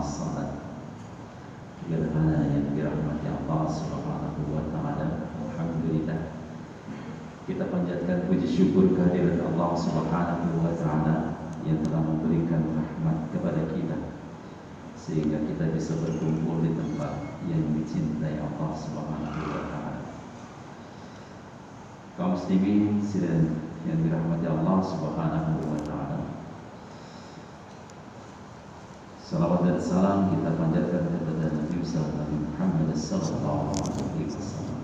salat gerhana yang dirahmati Allah Subhanahu wa taala. Alhamdulillah, kita panjatkan puji syukur kehadirat Allah Subhanahu wa taala yang telah memberikan rahmat kepada kita sehingga kita bisa berkumpul di tempat yang dicintai Allah Subhanahu wa taala. Kaum muslimin yang dirahmati Allah Subhanahu wa taala, salawat dan salam kita panjatkan kepada Nabi Muhammad sallallahu alaihi wasallam.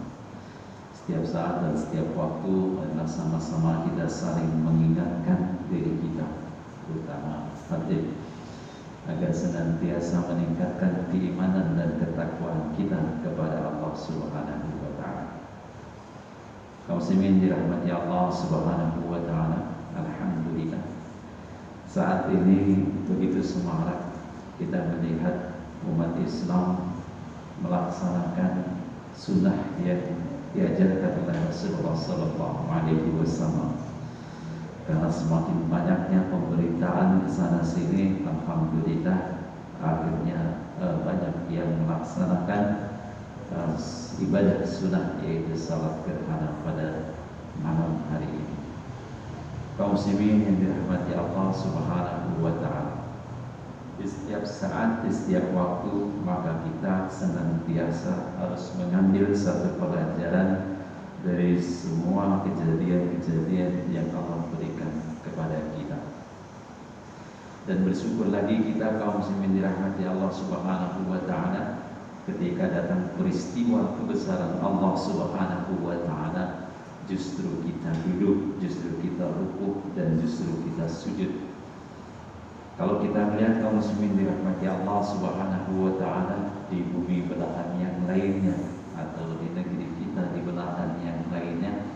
Setiap saat dan setiap waktu adalah sama-sama kita saling mengingatkan diri kita, terutama hati, agar senantiasa meningkatkan keimanan dan ketakwaan kita kepada Allah Subhanahu wa taala. Kaum muslimin dirahmati Allah Subhanahu wa taala, alhamdulillah, saat ini begitu semarak kita melihat umat Islam melaksanakan sunnah yang diajarkan oleh Rasulullah Sallallahu Alaihi Wasallam. Karena semakin banyaknya pemberitaan ke sana sini, alhamdulillah, akhirnya banyak yang melaksanakan ibadah sunnah, yaitu salat gerhana pada malam hari ini. Kaum muslimin yang dirahmati Allah Subhanahu wa taala, di setiap saat, di setiap waktu, maka kita senantiasa harus mengambil satu pelajaran dari semua kejadian-kejadian yang Allah berikan kepada kita. Dan bersyukur lagi kita kaum muslimin dirahmati Allah Subhanahu wa taala, ketika datang peristiwa kebesaran Allah Subhanahu wa taala, justru kita duduk, justru kita rukuk, dan justru kita sujud. Kalau kita melihat kaum muslimin dirahmati Allah Subhanahu wa taala di bumi belahan yang lainnya atau di negeri kita di belahan yang lainnya,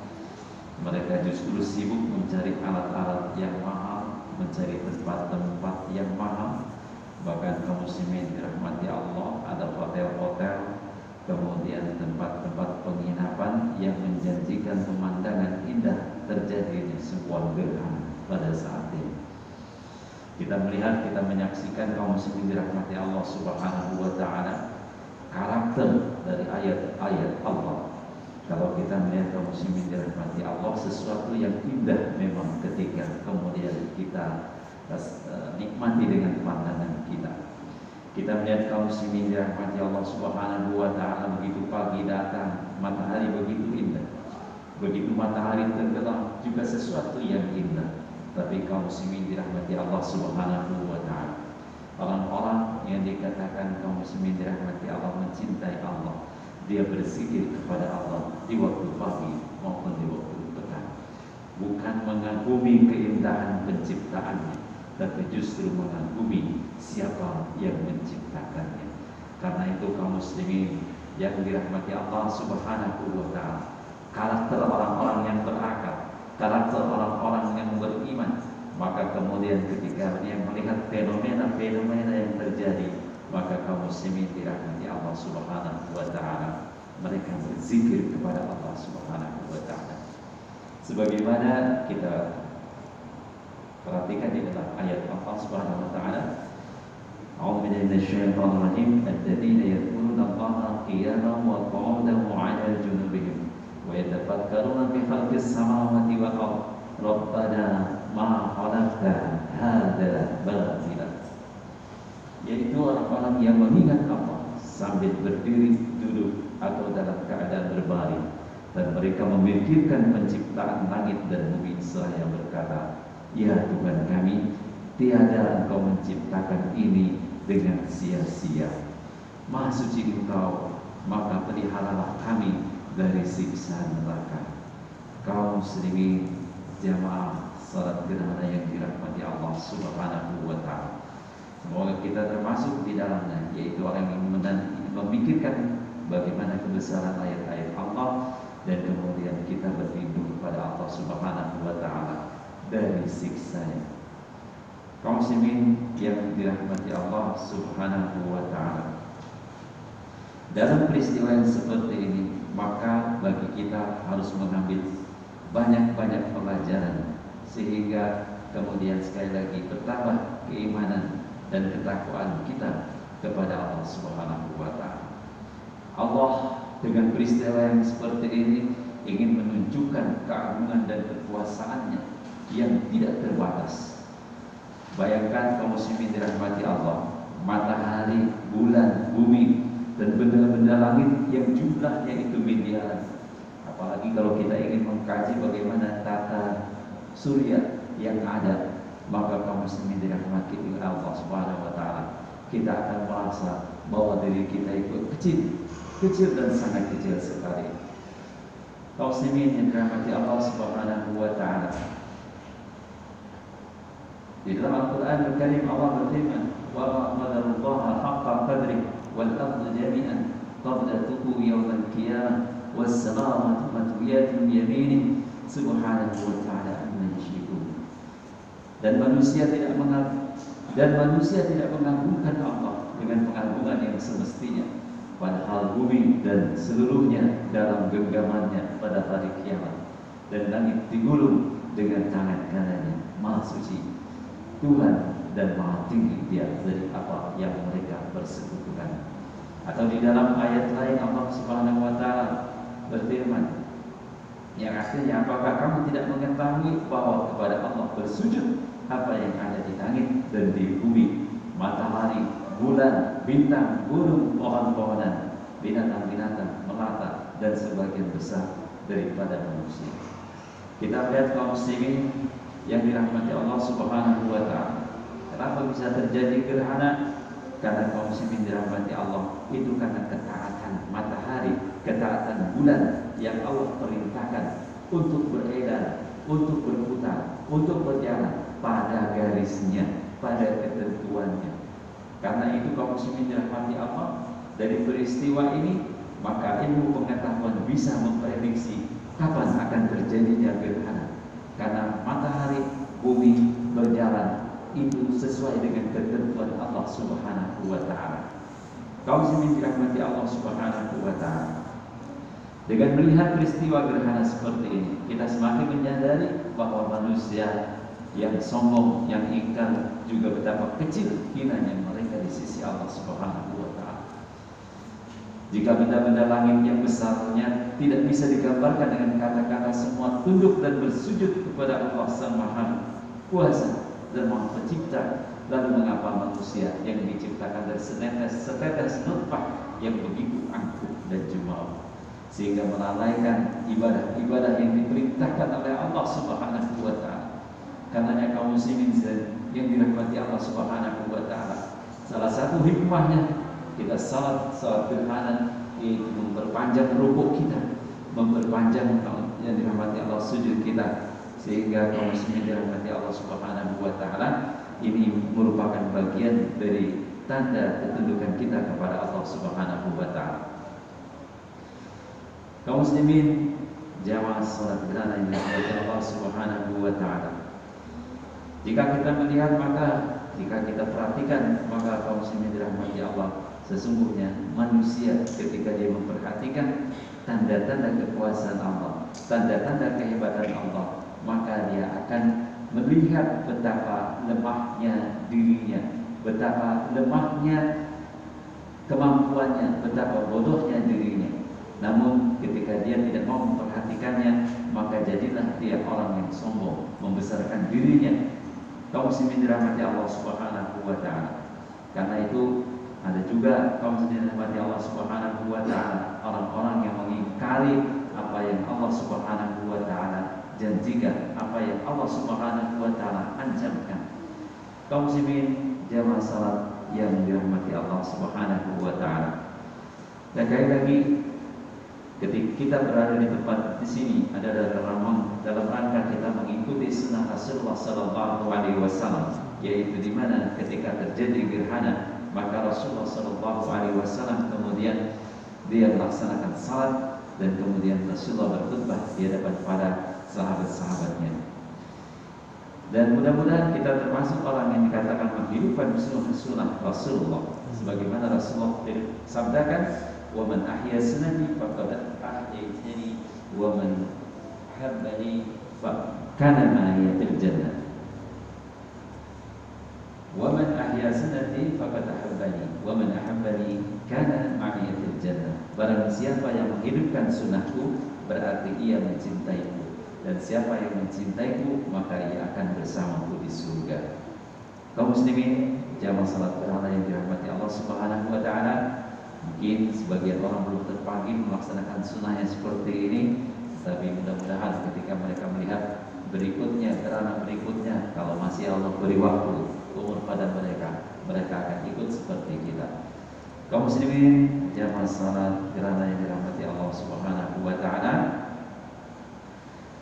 mereka justru sibuk mencari alat-alat yang mahal, mencari tempat-tempat yang mahal. Bahkan kaum muslimin dirahmati Allah, ada hotel-hotel, kemudian tempat-tempat penginapan yang menjanjikan pemandangan indah terjadinya sebuah gerhana pada saat ini. Kita melihat, kita menyaksikan kaum muslimin dirahmati Allah Subhanahu wa taala, karakter dari ayat-ayat Allah. Kalau kita melihat kaum muslimin dirahmati Allah, sesuatu yang indah memang ketika kemudian kita nikmati dengan pandangan kita. Kita melihat kaum muslimin dirahmati Allah Subhanahu wa taala, begitu pagi datang, matahari begitu indah. Begitu matahari tenggelam juga sesuatu yang indah. Tapi kaum muslimin dirahmati Allah Subhanahu wa taala, orang-orang yang dikatakan kaum muslimin dirahmati Allah mencintai Allah, dia berzikir kepada Allah di waktu pagi maupun di waktu petang. Bukan mengagumi keindahan penciptaannya, tapi justru mengagumi siapa yang menciptakannya. Karena itu kaum muslimin yang dirahmati Allah Subhanahu wa taala, karakter orang-orang yang berakal, karakter orang-orang yang beriman, maka kemudian ketika dia melihat fenomena-fenomena yang terjadi, maka kaum muslimin dirahmati Allah Subhanahu wa taala, mereka berzikir kepada Allah Subhanahu wa taala. Sebagaimana kita perhatikan di dalam ayat Allah Subhanahu wa taala, A'udzu billahi minasyaitonir rajim, alladzina yadhkuruna Allaha qiyaman wa qu'udan wa 'ala junubihim wa yatafakkaruna fi khalqis samawati wal ardh rabbana ma khalaqta hadza batila. Yaitu orang-orang yang mengingat Allah sambil berdiri, duduk, atau dalam keadaan berbaring, dan mereka memikirkan penciptaan langit dan bumi seraya berkata, ya Tuhan kami, tiada Engkau menciptakan ini dengan sia-sia. Maha suci Engkau, maka peliharalah kami dari siksa neraka. Kaum muslimin jamaah salat gerhana yang dirahmati Allah Subhanahu wa taala, semoga kita termasuk di dalamnya, yaitu orang yang memikirkan bagaimana kebesaran ayat-ayat Allah, dan kemudian kita berlindung kepada Allah Subhanahu wa taala dari siksanya. Kaum muslimin yang dirahmati Allah Subhanahu wa taala, dalam peristiwa yang seperti ini, maka bagi kita harus mengambil banyak-banyak pelajaran, sehingga kemudian sekali lagi bertambah keimanan dan ketakwaan kita kepada Allah Subhanahu wa Ta'ala. Allah dengan peristiwa yang seperti ini ingin menunjukkan keagungan dan kekuasaannya yang tidak terbatas. Bayangkan kaum muslimin dirahmati Allah, matahari, bulan, bumi, dan benda-benda langit yang jumlahnya itu miliaran. Apalagi kalau kita ingin mengkaji bagaimana tata surya yang ada, maka kaum muslimin dirahmati Allah Subhanahu wa Ta'ala, kita akan merasa bahwa diri kita itu kecil dan sangat kecil sekali. Kaum muslimin yang dirahmati Allah Subhanahu wa Ta'ala, di dalam Al-Quran Al-Karim Allah berfirman, wa qadarullaha haqqa qadri wal ardu jami'an qabdatuhu yawmal qiyamah was samawati matwiyatun yaminih subhanahu wa ta'ala amma yusyrikun. Dan manusia tidak mengagungkan Allah dengan pengagungan yang semestinya, padahal bumi dan seluruhnya dalam genggamannya pada hari kiamat, dan langit digulung dengan tangan kanannya. Maha suci Tuhan dan maha tinggi Dia dari apa yang mereka bersekutukan. Atau di dalam ayat lain Allah Subhanahu wa Ta'ala berfirman yang artinya, apakah kamu tidak mengetahui bahwa kepada Allah bersujud apa yang ada di langit dan di bumi, matahari, bulan, bintang, gunung, pohon-pohonan, binatang-binatang, melata, dan sebagian besar daripada manusia. Kita lihat kaum muslimin yang dirahmati Allah Subhanahu wa Ta'ala, kenapa bisa terjadi gerhana? Karena kaum muslimin dirahmati Allah itu karena ketaatan matahari, ketaatan bulan yang Allah perintahkan untuk beredar, untuk berputar, untuk berjalan pada garisnya, pada ketentuannya. Karena itu kaum muslimin dirahmati Allah, dari peristiwa ini maka ilmu pengetahuan bisa memprediksi kapan akan terjadinya gerhana. Karena matahari, bumi berjalan itu sesuai dengan ketentuan Allah Subhanahu wa Ta'ala. Kaum muslimin dirahmati Allah Subhanahu wa Ta'ala, dengan melihat peristiwa gerhana seperti ini, kita semakin menyadari bahwa manusia yang sombong, yang ingkar, juga betapa kecil hinanya mereka di sisi Allah Subhanahu wa Ta'ala. Jika benda-benda langit yang besarnya tidak bisa digambarkan dengan kata-kata, semua tunduk dan bersujud kepada Allah Sang Maha Kuasa dan Maha Pencipta, lalu mengapa manusia yang diciptakan dari setetes nutfah yang begitu angkuh dan jumawa, sehingga melalaikan ibadah-ibadah yang diperintahkan oleh Allah Subhanahu wa Ta'ala. Karenanya kaum muslimin yang dirahmati Allah Subhanahu wa Ta'ala, salah satu hikmahnya kita salat gerhana itu memperpanjang rukuk kita, memperpanjang yang dirahmati Allah sujud kita, sehingga kaum muslimin dirahmati Allah Subhanahu wa Ta'ala, ini merupakan bagian dari tanda ketundukan kita kepada Allah Subhanahu wa Ta'ala. Kaum muslimin jamaah salat gerhana yang dirahmati Allah Subhanahu wa Ta'ala, jika kita melihat, jika kita perhatikan, maka kaum muslimin dirahmati Allah, sesungguhnya manusia ketika dia memperhatikan tanda-tanda kekuasaan Allah, tanda-tanda kehebatan Allah, maka dia akan melihat betapa lemahnya dirinya, betapa lemahnya kemampuannya, betapa bodohnya dirinya. Namun ketika dia tidak mau memperhatikannya, maka jadilah dia orang yang sombong, membesarkan dirinya. Kaum muslimin dirahmati Allah Subhanahu wa Ta'ala. Karena itu ada juga kaum muslimin dirahmati Allah Subhanahu wa Ta'ala, orang-orang yang mengingkari apa yang Allah Subhanahu wa Ta'ala janjikan, apa yang Allah Subhanahu wa Ta'ala ancamkan. Kaum muslimin jamaah salat yang dirahmati Allah Subhanahu wa Ta'ala, dan sekali lagi, ketika kita berada di tempat di sini adalah dalam rangka kita mengikuti sunnah Rasulullah Sallallahu Alaihi Wasallam, yaitu di mana ketika terjadi gerhana, maka Rasulullah Sallallahu Alaihi Wasallam kemudian dia melaksanakan salat, dan kemudian Rasulullah berkhutbah di hadapan para sahabat-sahabatnya. Dan mudah-mudahan kita termasuk orang yang dikatakan menghidupkan sunnah Rasulullah, sebagaimana Rasulullah sabdakan, wa man ahya sunnati faqad ahyaitani wa man habbani fa kana ma'iya fil jannah. Wa man ahya sunnati faqad ahabbani wa man ahabbani kana ma'i fil jannah. Barang siapa yang menghidupkan sunnahku berarti ia mencintaiku, dan siapa yang mencintaiku maka ia akan bersamaku di surga. Kaum muslimin jamaah salat tarawih yang dirahmati Allah Subhanahu wa taala, mungkin sebagian orang belum terpanggil melaksanakan sunnah yang seperti ini, tapi mudah-mudahan ketika mereka melihat berikutnya, gerhana berikutnya, kalau masih Allah beri waktu umur pada mereka, mereka akan ikut seperti kita. Kaum muslimin jamaah salat gerhana yang dirahmati Allah Subhanahu wa taala,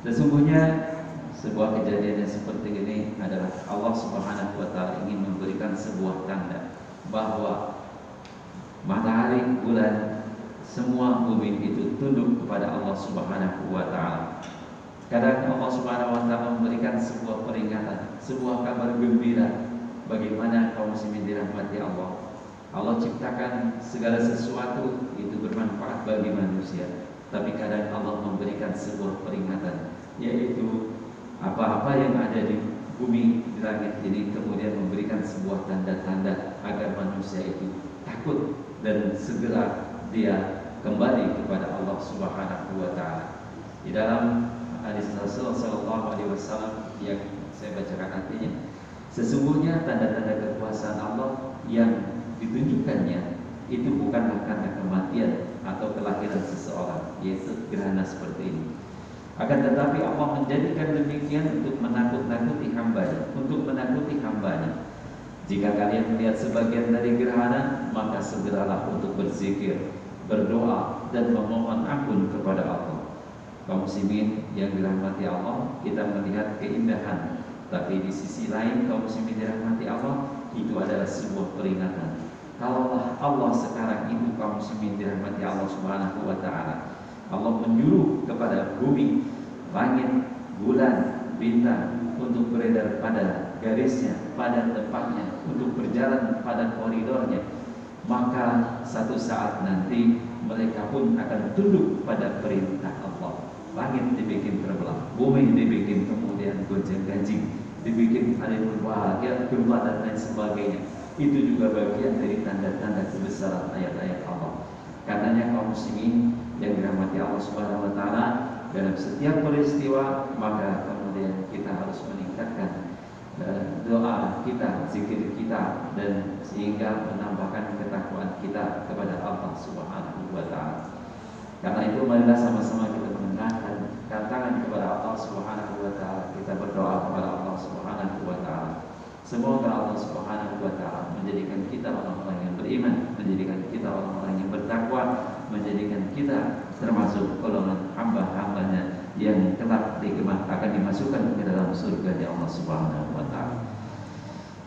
sesungguhnya sebuah kejadian yang seperti ini adalah Allah Subhanahu wa taala ingin memberikan sebuah tanda bahwa matahari, bulan, semua bumi itu tunduk kepada Allah Subhanahu wa taala. Kadang Allah Subhanahu wa taala memberikan sebuah peringatan, sebuah kabar gembira bagaimana kaum muslimin dirahmati Allah. Allah ciptakan segala sesuatu itu bermanfaat bagi manusia, tapi kadang Allah memberikan sebuah peringatan, yaitu apa-apa yang ada di bumi, di langit ini kemudian memberikan sebuah tanda-tanda agar manusia itu takut dan segera dia kembali kepada Allah Subhanahu wa taala. Di dalam hadis Rasul sallallahu alaihi wasallam yang saya bacakan artinya, sesungguhnya tanda-tanda kekuasaan Allah yang ditunjukkannya itu bukanlah karena kematian atau kelahiran seseorang, yaitu gerhana seperti ini. Akan tetapi Allah menjadikan demikian untuk menakut-nakuti hambanya, untuk menakuti hambanya. Jika kalian melihat sebagian dari gerhana, maka segeralah untuk berzikir, berdoa, dan memohon ampun kepada Allah. Kaum muslimin yang dirahmati Allah, kita melihat keindahan, tapi di sisi lain kaum muslimin dirahmati Allah, itu adalah sebuah peringatan. Kalaulah Allah sekarang itu kaum muslimin dirahmati Allah Subhanahu wa taala, Allah menyuruh kepada bumi, langit, bulan, bintang untuk beredar pada garisnya, pada tempatnya, untuk berjalan pada koridornya, maka satu saat nanti mereka pun akan tunduk pada perintah Allah. Langit dibikin terbelah, bumi dibikin kemudian gonjang-ganjing, dibikin alimul bahagia, gempa dan lain sebagainya. Itu juga bagian dari tanda-tanda kebesaran ayat-ayat Allah. Karenanya kaum muslimin yang dirahmati Allah Subhanahu wa taala, dalam setiap peristiwa maka kemudian kita harus meningkatkan doa kita, zikir kita, dan sehingga menambahkan ketakwaan kita kepada Allah Subhanahu wa taala. Karena itu marilah sama-sama kita mengangkat tangan kepada Allah Subhanahu wa taala, kita berdoa kepada Allah Subhanahu wa taala. Semoga Allah Subhanahu wa taala menjadikan kita orang-orang yang beriman, menjadikan kita orang-orang yang bertakwa, menjadikan kita termasuk golongan hamba-hambanya yang kelak akan dimasukkan ke dalam surga di Allah Subhanahu wa taala.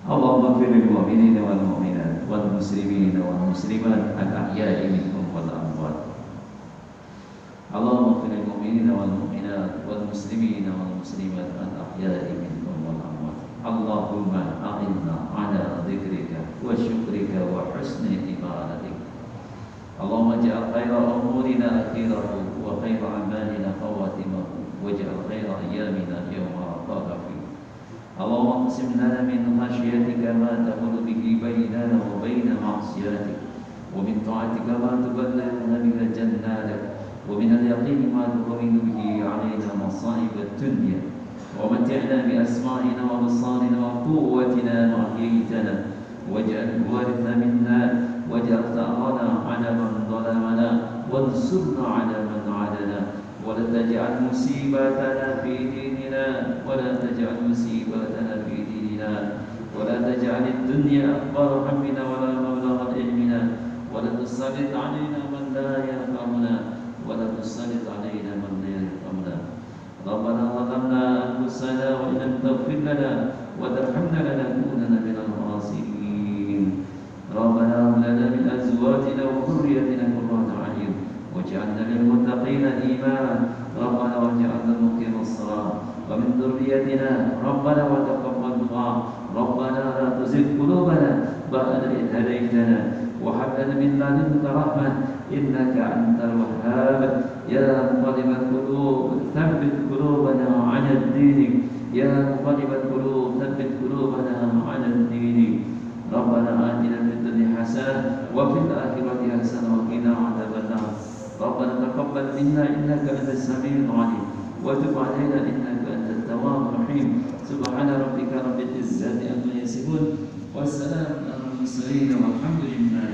Allahumma ighfir lil mu'minina wal mu'minat wal muslimina wal muslimat al ahya'i minhum wal amwat. Allahumma ighfir lil mu'minina wal mu'minat wal muslimina wal muslimat al ahya'i minhum wal amwat. Allahumma a'inna ala dzikrika wa syukrika wa husni ibadatik. Allahumma ja'al khaira umurina akhirahu wa khaira amalina khawatimahu waj'al khaira ayyamina yawma alqaka fi. Allahumma qsim lana min khashyatika ma tahulu bihi bainana wa baina ma'siyatik, wa min ta'atika ma tuballighuna bihi jannatak, wa min al-yaqini ma tuhawwinu bihi 'alaina masa'ib ad-dunya, wa mat'ina bi asma'ina wa absarina wa quwwatina ma ahyaytana waj'al waritha minna waj'al tha'rana 'ala man zalamana wansurna 'ala man 'adana ولا تجعل مصيبتنا في ديننا ولا تجعل مصيبتنا في ديننا ولا تجعل الدنيا أكبر همنا ولا مبلغ علمنا ولا تسلط علينا من لا يرحمنا ولا تسلط علينا من لا يرحمنا. ربنا ظلمنا أنفسنا وإن لم تغفر لنا وترحمنا لنكونن من الخاسرين. ربنا هب لنا من أزواجنا وذريتنا قرة أعين واجعلنا للمتقين إماما. ربنا واجعلنا مقيم الصلاة ومن ذريتنا ربنا وتقبل دعاء. ربنا لا تزغ قلوبنا بعد إذ هديتنا وهب لنا من لدنك رحمة إنك أنت الوهاب. يا مقلب القلوب ثبت قلوبنا على دينك. يا مقلب القلوب ثبت قلوبنا على دينك. حسنة وفي الآخرة حسنة وقنا عذاب النار ربنا تقبل منا إنك أنت السميع العليم وتب علينا إنك أنت التواب الرحيم سبحان ربك رب العزة عما يصفون والسلام على المرسلين والحمد لله